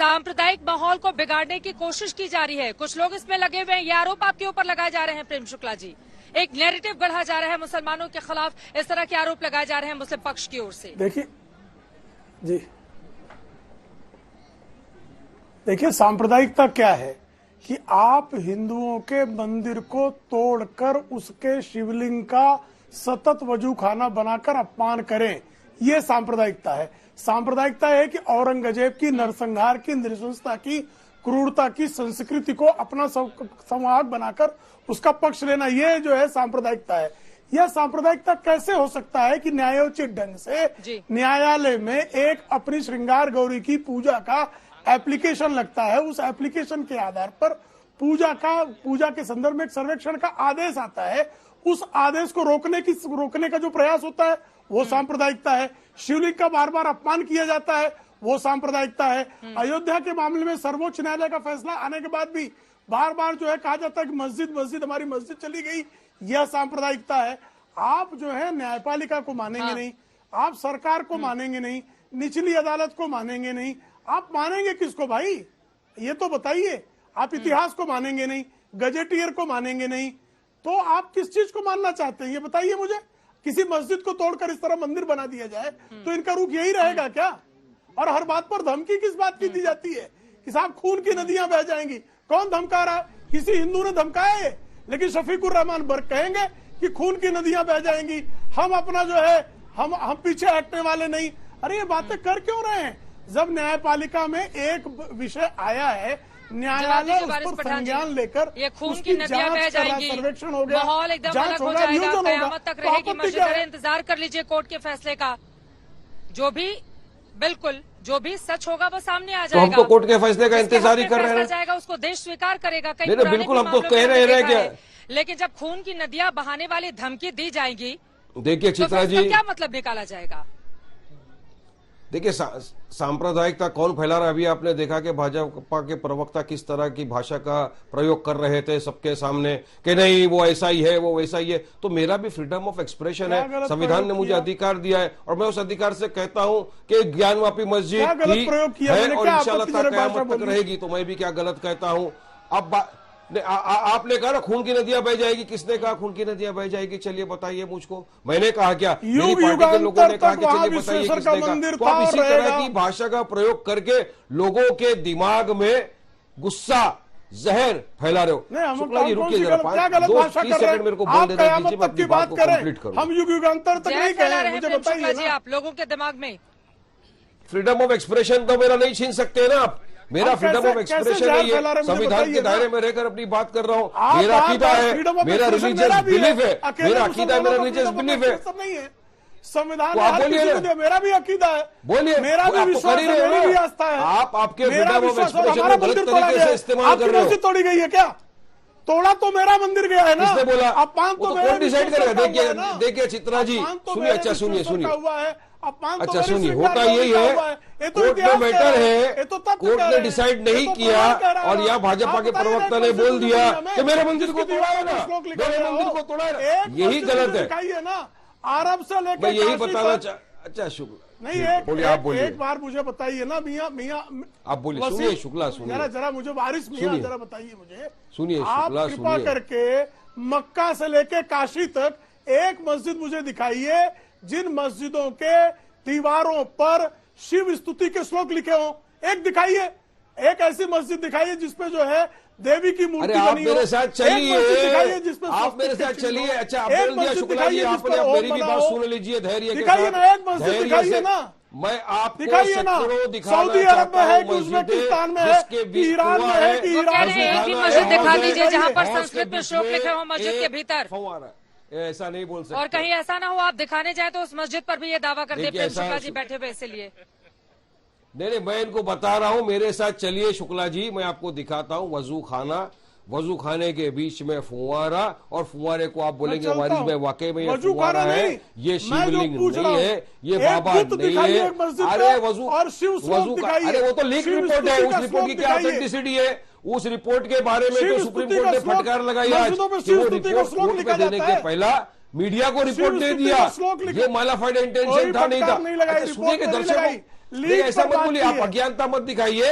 सांप्रदायिक माहौल को बिगाड़ने की कोशिश की जा रही है। कुछ लोग इसमें लगे हुए हैं। ये आरोप आपके ऊपर लगाए जा रहे हैं प्रेम शुक्ला जी। एक नैरेटिव गढ़ा जा रहा है मुसलमानों के खिलाफ, इस तरह के आरोप लगाए जा रहे हैं मुस्लिम पक्ष की ओर से। देखिए सांप्रदायिकता क्या है कि आप हिंदुओं के मंदिर को तोड़कर उसके शिवलिंग का सतत वजू खाना बनाकर अपमान करें, ये सांप्रदायिकता है। सांप्रदायिकता है कि औरंगजेब की नरसंहार की, नृशंसता की, क्रूरता की संस्कृति को अपना संवाहक बनाकर उसका पक्ष लेना, ये जो है सांप्रदायिकता है। यह सांप्रदायिकता कैसे हो सकता है कि न्यायोचित ढंग से न्यायालय में एक अपनी श्रृंगार गौरी की पूजा का एप्लीकेशन लगता है, उस एप्लीकेशन के आधार पर पूजा के संदर्भ में एक सर्वेक्षण का आदेश आता है, उस आदेश को रोकने का जो प्रयास होता है वो सांप्रदायिकता है। शिवलिंग का बार बार अपमान किया जाता है, वो सांप्रदायिकता है। अयोध्या के मामले में सर्वोच्च न्यायालय का फैसला आने के बाद भी बार बार जो है कहा जाता है कि मस्जिद हमारी मस्जिद चली गई, यह सांप्रदायिकता है। आप जो है न्यायपालिका को मानेंगे नहीं, आप सरकार को मानेंगे नहीं, निचली अदालत को मानेंगे नहीं, आप मानेंगे किसको भाई, ये तो बताइए। आप इतिहास को मानेंगे नहीं, गजेटियर को मानेंगे नहीं, तो आप किस चीज को मानना चाहते हैं ये बताइए मुझे। किसी मस्जिद को तोड़कर इस तरह मंदिर बना दिया जाए तो इनका रुख यही रहेगा क्या? और हर बात पर धमकी किस बात की दी जाती है कि साहब खून की नदियां बह जाएंगी। कौन धमका रहा है? किसी हिंदू ने धमकाया है, लेकिन शफीकुर रहमान बर्क कहेंगे कि खून की नदियां बह जाएंगी, हम अपना जो है हम पीछे हटने वाले नहीं। अरे ये बातें कर क्यों रहे हैं? जब न्यायपालिका में एक विषय आया है, न्यायालय उस पर संज्ञान लेकर ये खून की नदियां बह जाएंगी, सर्वेक्षण हो गया, माहौल एकदम अलग हो जाएगा, कयामत तक रहेगी मस्जिद। इंतजार कर लीजिए कोर्ट के फैसले का, जो भी सच होगा वो सामने आ जाएगा। तो हम तो कोर्ट के फैसले का इंतजार ही कर रहे हैं। जाएगा उसको देश स्वीकार करेगा। कई बिल्कुल हम तो कह रहे हैं क्या, लेकिन जब खून की नदियां बहाने वाली धमकी दी जाएगी, देखिए चित्रा जी, क्या मतलब निकाला जाएगा? देखिए सांप्रदायिकता कौन फैला रहा है? अभी आपने देखा कि भाजपा के प्रवक्ता किस तरह की भाषा का प्रयोग कर रहे थे सबके सामने कि नहीं वो ऐसा ही है, वो वैसा ही है। तो मेरा भी फ्रीडम ऑफ एक्सप्रेशन है, संविधान ने मुझे अधिकार दिया है और मैं उस अधिकार से कहता हूं कि ज्ञानवापी मस्जिद ही है और इंशाल्लाह क़यामत तक रहेगी। तो मैं भी क्या गलत कहता हूं? अब आपने कहा ना खून की नदियां बह जाएगी, किसने कहा खून की नदियां बह जाएगी? चलिए बताइए मुझको, मैंने कहा क्या? मेरी पार्टी के लोगों ने कहा कि चलिए बताइए किसने कहा? तो आप इसी तरह की भाषा का प्रयोग करके लोगों के दिमाग में गुस्सा, जहर फैला रहे हो। शुक्ला जी रुकिए जरा, 2-3 सेकंड मेरे को बोल देना दीजिए, मैं अपनी बात को कंप्लीट करूं। हम युगांतर तक नहीं कह रहे हैं, मुझे बताइए ना। आप लोगों के दिमाग में फ्रीडम ऑफ एक्सप्रेशन तो मेरा नहीं छीन सकते ना आप। मेरा फ्रीडम ऑफ एक्सप्रेशन है, ये संविधान के दायरे में रहकर अपनी बात कर रहा हूँ। मेरा अकीदा है, मेरा रिलीजियस बिलीफ है, मेरा अकीदा है, मेरा रिलीजियस बिलीफ है। संविधान मेरा भी अकीदा है, बोलिए, मेरा भी विश्वास है, मेरी भी आस्था है। आप आपके फ्रीडम ऑफ एक्सप्रेशन को गलत तरीके से इस्तेमाल कर रहे हो। तोड़ी गई है क्या? तोड़ा तो मेरा मंदिर गया है ना। किसने बोला? अपमान तो कौन डिसाइड करेगा? देखिए चित्रा जी सुनिए, अच्छा सुनिए, अच्छा सुनिए, होता यही है, कोर्ट में मैटर है, कोर्ट ने डिसाइड नहीं किया और यहाँ भाजपा के प्रवक्ता ने बोल दिया कि मेरे मंदिर को तोड़ा है ना, मेरे मंदिर को तोड़ा है ना, यही गलत है ना। अरब से लेकर मैं यही बताना अच्छा शुक्ला नहीं, बोलिए, आप बोलिए। एक बार मुझे बताइए ना मियाँ आप बोलिए, सुनिए शुक्ला, सुनिए जरा मुझे बारिश मियाँ जरा बताइए मुझे, सुनिए शुक्ला, कृपा करके मक्का से लेके काशी तक एक मस्जिद मुझे दिखाइए जिन मस्जिदों के दीवारों पर शिव स्तुति के श्लोक लिखे हों। एक दिखाइए, एक ऐसी मस्जिद दिखाइए जिसपे जो है देवी की मूर्ति आप बनी हो। मेरे साथ चलिए, आप मेरे साथ चलिए। अच्छा आप बोल दिया शुक्ला जी, आपने आप मेरी भी बात सुन लीजिए धैर्य के साथ। ना एक मस्जिद दिखाइए ना, मैं आपको दिखाइए ना। सऊदी अरब में है कि उज्बेकिस्तान में है कि ईरान में है कि ईरान में, मस्जिद दिखा दीजिए जहाँ पर संस्कृत में श्लोक लिखे हो मस्जिद के भीतर। ऐसा नहीं बोल सकते। और कहीं ऐसा ना हो आप दिखाने जाए तो उस मस्जिद पर भी ये दावा कर दे प्रेम शुक्ला जी बैठे हुए, इसलिए नहीं मैं इनको बता रहा हूं, मेरे साथ चलिए शुक्ला जी, मैं आपको दिखाता हूं वजू खाना, वजू खाने के बीच में फुवारा, और फुवारे को आप बोलेंगे वारिस में वाकई में ये फुवारा है, ये शिवलिंग नहीं है, ये बाबा नहीं है। अरे वजू अरे वो तो लीक रिपोर्ट है, उस रिपोर्ट की क्या ऑथेंटिसिटी है? उस रिपोर्ट के बारे में तो सुप्रीम कोर्ट ने फटकार लगाई आज कि वो रिपोर्ट कोर्ट में देने के पहला मीडिया को रिपोर्ट दे दिया। ये मालाफाइड इंटेंशन था, नहीं था। सुनिए कि दर्शकों ऐसा मत बोलिए, आप अज्ञानता मत दिखाइए।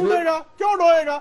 फिर? ढूंढेगा? क्यों ढोएगा?